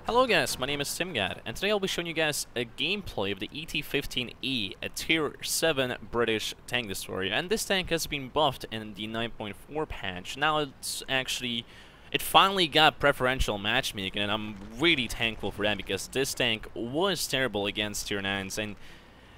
Hello guys, my name is TimGad, and today I'll be showing you guys a gameplay of the AT15A, a Tier 7 British tank destroyer. And this tank has been buffed in the 9.4 patch. Now it finally got preferential matchmaking, and I'm really thankful for that, because this tank was terrible against Tier 9s. And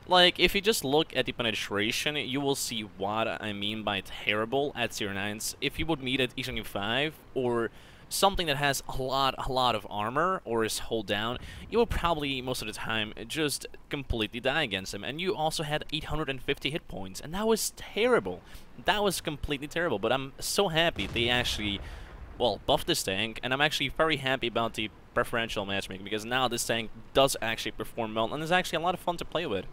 like, if you just look at the penetration, you will see what I mean by terrible at Tier 9s. If you would meet at E75 or something that has a lot of armor or is hold down, you will probably most of the time just completely die against him. And you also had 850 hit points, and that was terrible. That was completely terrible. But I'm so happy they actually, well, buffed this tank, and I'm actually very happy about the preferential matchmaking, because now this tank does actually perform well and is actually a lot of fun to play with.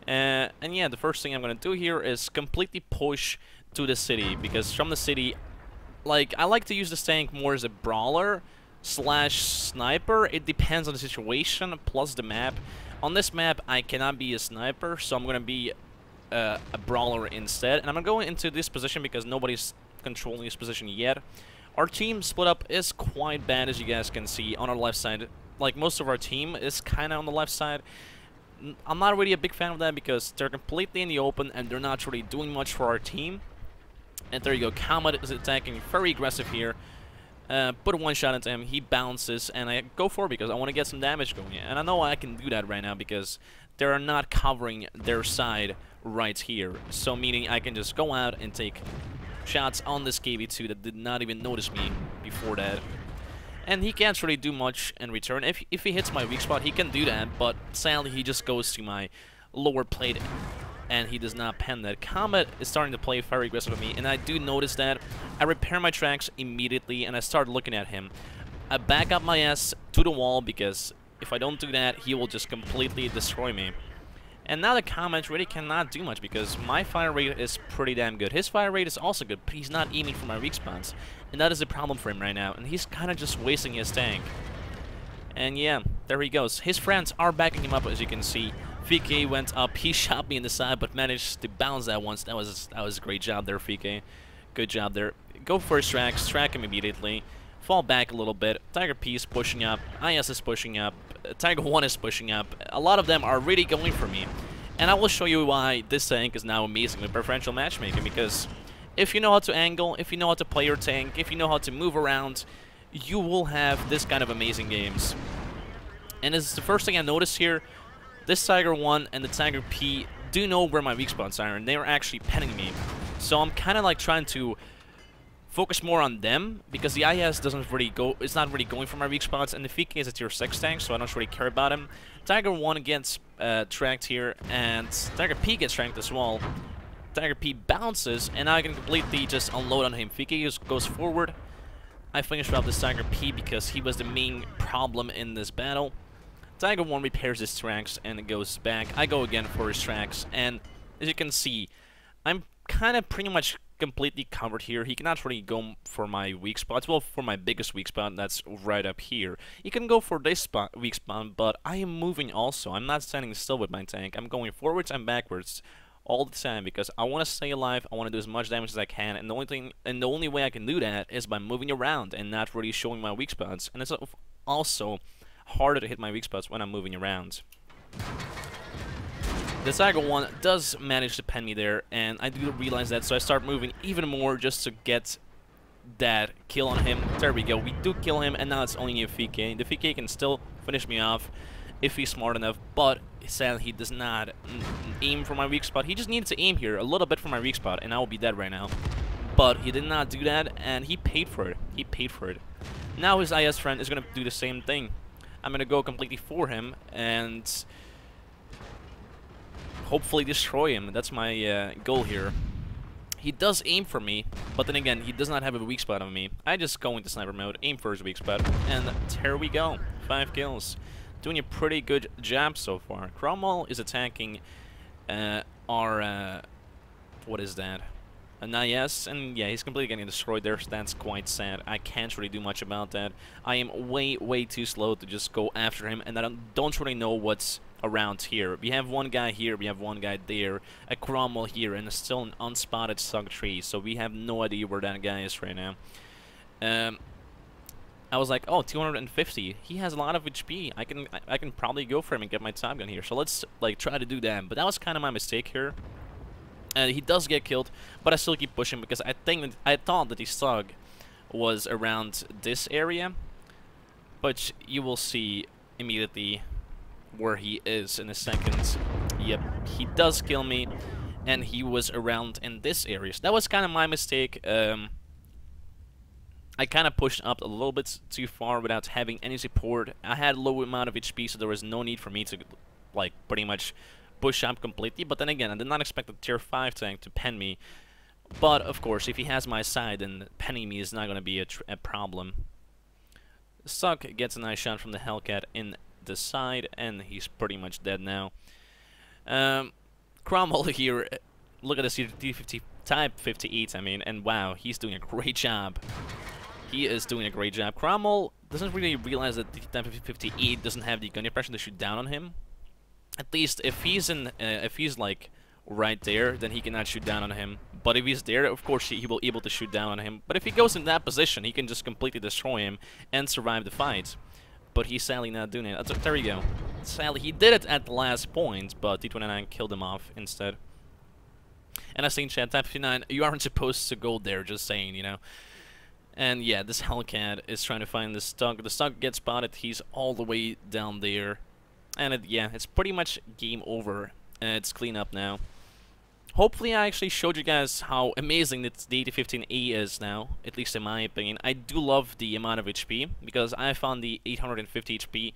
And yeah, the first thing I'm gonna do here is completely push to the city, because from the city, like, I like to use this tank more as a brawler slash sniper. It depends on the situation, plus the map. On this map, I cannot be a sniper, so I'm gonna be a brawler instead. And I'm gonna go into this position because nobody's controlling this position yet. Our team split up is quite bad, as you guys can see on our left side. Like, most of our team is kind of on the left side. I'm not really a big fan of that, because they're completely in the open and they're not really doing much for our team. And there you go, Comet is attacking very aggressive here. Put one shot into him, he bounces, and I go for it because I want to get some damage going. And I know I can do that right now because they are not covering their side right here. So meaning I can just go out and take shots on this KV2 that did not even notice me before that. And he can't really do much in return. If he hits my weak spot, he can do that, but sadly he just goes to my lower plate, and he does not pen that. Comet is starting to play very aggressive with me, and I do notice that. I repair my tracks immediately, and I start looking at him. I back up my ass to the wall, because if I don't do that, he will just completely destroy me. And now the Comet really cannot do much, because my fire rate is pretty damn good. His fire rate is also good, but he's not aiming for my weak spots. And that is a problem for him right now, and he's kind of just wasting his tank. And yeah, there he goes. His friends are backing him up, as you can see. VK went up, he shot me in the side, but managed to bounce that once. That was a great job there, VK. Good job there. Go for his tracks, track him immediately. Fall back a little bit. Tiger P is pushing up, IS is pushing up, Tiger 1 is pushing up. A lot of them are really going for me. And I will show you why this tank is now amazing with preferential matchmaking, because if you know how to angle, if you know how to play your tank, if you know how to move around, you will have this kind of amazing games. And this is the first thing I noticed here. This Tiger 1 and the Tiger P do know where my weak spots are, and they are actually penning me. So I'm kind of like trying to focus more on them, because the IS doesn't really go, it's not really going for my weak spots, and the VK is a tier 6 tank, so I don't really care about him. Tiger 1 gets tracked here, and Tiger P gets tracked as well. Tiger P bounces, and I can completely just unload on him. VK just goes forward. I finished off this Tiger P because he was the main problem in this battle. Tiger 1 repairs his tracks and goes back. I go again for his tracks, and as you can see, I'm kind of pretty much completely covered here. He cannot really go for my weak spots. Well, for my biggest weak spot, that's right up here. He can go for this spot, weak spot, but I am moving also. I'm not standing still with my tank. I'm going forwards and backwards all the time, because I want to stay alive. I want to do as much damage as I can, and the only way I can do that is by moving around and not really showing my weak spots. And it's also harder to hit my weak spots when I'm moving around. The Tiger 1 does manage to pen me there, and I do realize that, so I start moving even more just to get that kill on him. There we go, we do kill him, and now it's only a VK. The VK can still finish me off if he's smart enough, but sadly he does not aim for my weak spot. He just needed to aim here a little bit for my weak spot, and I will be dead right now. But he did not do that, and he paid for it. He paid for it. Now his IS friend is going to do the same thing. I'm going to go completely for him and hopefully destroy him. That's my goal here. He does aim for me, but then again, he does not have a weak spot on me. I just go into sniper mode, aim for his weak spot, and there we go. 5 kills. Doing a pretty good job so far. Cromwell is attacking our... what is that? Yes, and yeah, he's completely getting destroyed there, so that's quite sad. I can't really do much about that. I am way too slow to just go after him, and I don't really know what's around here. We have one guy here, we have one guy there, a Cromwell here, and still an unspotted Sug tree, so we have no idea where that guy is right now. I was like, oh, 250. He has a lot of HP. I can probably go for him and get my top gun here. So let's like try to do that. But that was kind of my mistake here. He does get killed, but I still keep pushing because I thought that the Sug was around this area. But you will see immediately where he is in a second. Yep, he does kill me, and he was around in this area. So that was kind of my mistake. I kind of pushed up a little bit too far without having any support. I had a low amount of HP, so there was no need for me to, like, pretty much push up completely. But then again, I did not expect a tier 5 tank to pen me. But, of course, if he has my side, then penning me is not going to be a problem. Suck gets a nice shot from the Hellcat in the side, and he's pretty much dead now. Cromwell here, look at this T50 Type 58, I mean, and wow, he's doing a great job. He is doing a great job. Cromwell doesn't really realize that the Type 58 doesn't have the gun depression to shoot down on him. At least if he's like right there, then he cannot shoot down on him. But if he's there, of course he will be able to shoot down on him. But if he goes in that position, he can just completely destroy him and survive the fight. But he's sadly not doing it. There we go. Sadly, he did it at the last point, but T29 killed him off instead. And I think chat, Type 59, you aren't supposed to go there, just saying, you know. And yeah, this Hellcat is trying to find the Stug. The Stug gets spotted. He's all the way down there. And yeah, it's pretty much game over. It's clean up now. Hopefully I actually showed you guys how amazing the AT15A is now, at least in my opinion. I do love the amount of HP, because I found the 850 HP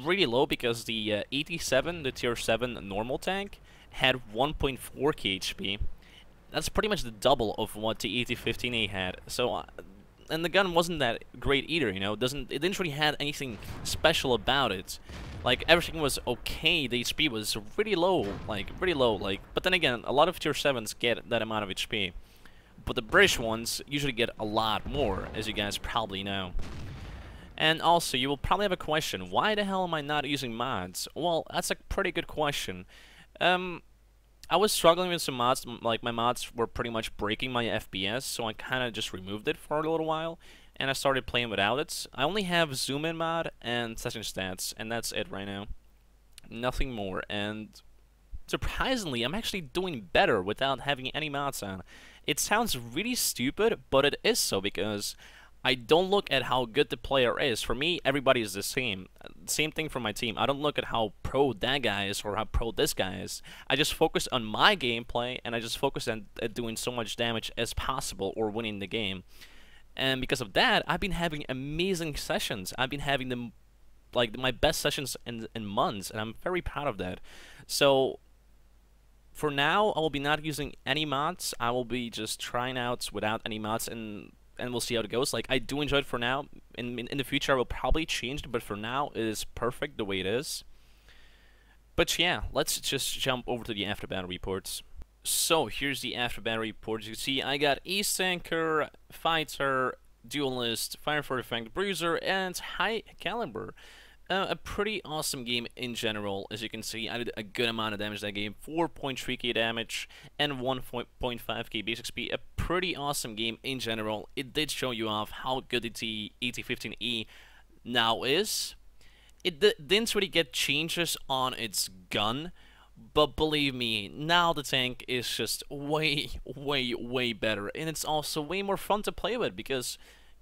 really low, because the 87, the tier 7 normal tank, had 1.4k HP. That's pretty much the double of what the AT15A had. So, and the gun wasn't that great either, you know. It didn't really have anything special about it. Like, everything was okay. The HP was really low, like, really low. Like, but then again, a lot of tier 7s get that amount of HP. But the British ones usually get a lot more, as you guys probably know. And also, you will probably have a question. Why the hell am I not using mods? Well, that's a pretty good question. I was struggling with some mods, like my mods were pretty much breaking my FPS, so I kind of just removed it for a little while, and I started playing without it. I only have zoom in mod and session stats, and that's it right now. Nothing more, and surprisingly, I'm actually doing better without having any mods on. It sounds really stupid, but it is so, because I don't look at how good the player is. For me, everybody is the same. Same thing for my team. I don't look at how pro that guy is or how pro this guy is. I just focus on my gameplay, and I just focus on doing so much damage as possible or winning the game. And because of that, I've been having amazing sessions. I've been having them, like, my best sessions in months, and I'm very proud of that. So, for now, I will be not using any mods. I will be just trying out without any mods, and we'll see how it goes. Like, I do enjoy it for now. In the future, I will probably change it, but for now, it is perfect the way it is. But yeah, let's just jump over to the after battle reports. So, here's the after battle report. As you can see, I got East Tanker, Fighter, Duelist, Fire for Effect, Bruiser, and High Caliber. A pretty awesome game in general. As you can see, I did a good amount of damage that game. 4.3k damage and 1.5k base XP. A pretty awesome game in general. It did show you off how good the AT15A now is. It didn't really get changes on its gun, but believe me, now the tank is just way better, and it's also way more fun to play with, because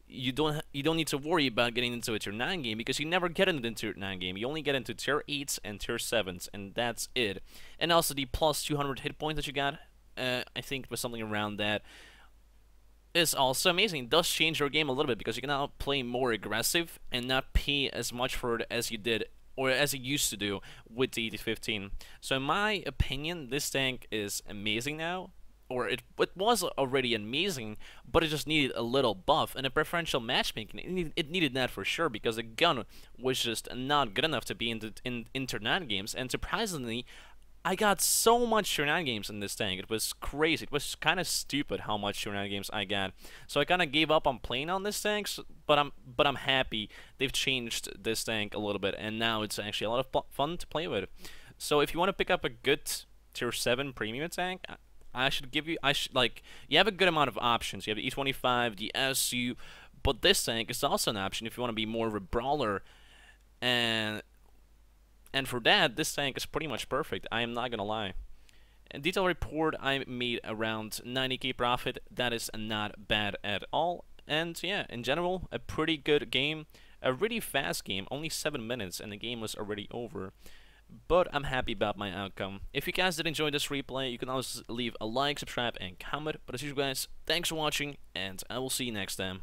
you don't need to worry about getting into a tier 9 game, because you never get into a tier 9 game. You only get into tier 8s and tier 7s, and that's it. And also the plus 200 hit points that you got, I think it was something around that, is also amazing. It does change your game a little bit, because you can now play more aggressive and not pay as much for it as you did, or as you used to do with the AT15. So in my opinion, this tank is amazing now. Or it was already amazing, but it just needed a little buff, and a preferential matchmaking. It needed that for sure, because the gun was just not good enough to be in internet games. And surprisingly, I got so much shenanigans in this tank. It was crazy. It was kind of stupid how much shenanigans I got. So I kind of gave up on playing on this tank, but I'm happy they've changed this tank a little bit, and now it's actually a lot of fun to play with. So if you want to pick up a good tier 7 premium tank, I should give you, you have a good amount of options. You have the E25, the SU, but this tank is also an option if you want to be more of a brawler, and for that, this tank is pretty much perfect. I am not gonna lie. In detail report, I made around 90k profit. That is not bad at all. And yeah, in general, a pretty good game, a really fast game, only 7 minutes, and the game was already over. But I'm happy about my outcome. If you guys did enjoy this replay, you can always leave a like, subscribe, and comment. But as usual, guys, thanks for watching, and I will see you next time.